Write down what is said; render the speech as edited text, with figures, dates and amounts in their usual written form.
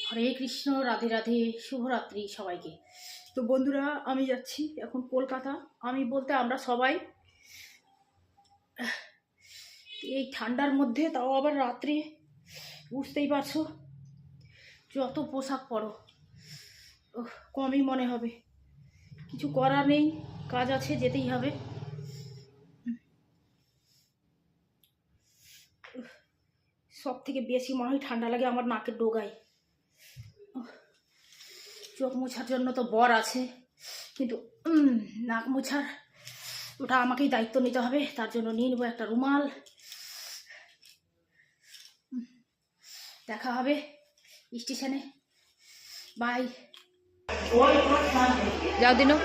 হরে কৃষ্ণ, রাধে রাধে, শুভরাত্রি সবাইকে। তো বন্ধুরা, আমি যাচ্ছি এখন কলকাতা। আমি বলতে আমরা সবাই এই ঠান্ডার মধ্যে, তাও আবার রাত্রে, বুঝতেই পারছো, যত পোশাক পরো কমই মনে হবে। কিছু করার নেই, কাজ আছে, যেতেই হবে। সব থেকে বেশি মনে হয় ঠান্ডা লাগে আমার নাকের ডোগায়। চোখ মোছার জন্য তো বর আছে, কিন্তু নাক মোছার ওটা আমাকেই দায়িত্ব নিতে হবে। তার জন্য নিয়ে নেবো একটা রুমাল। দেখা হবে স্টেশনে, বাই। যাও দিনো।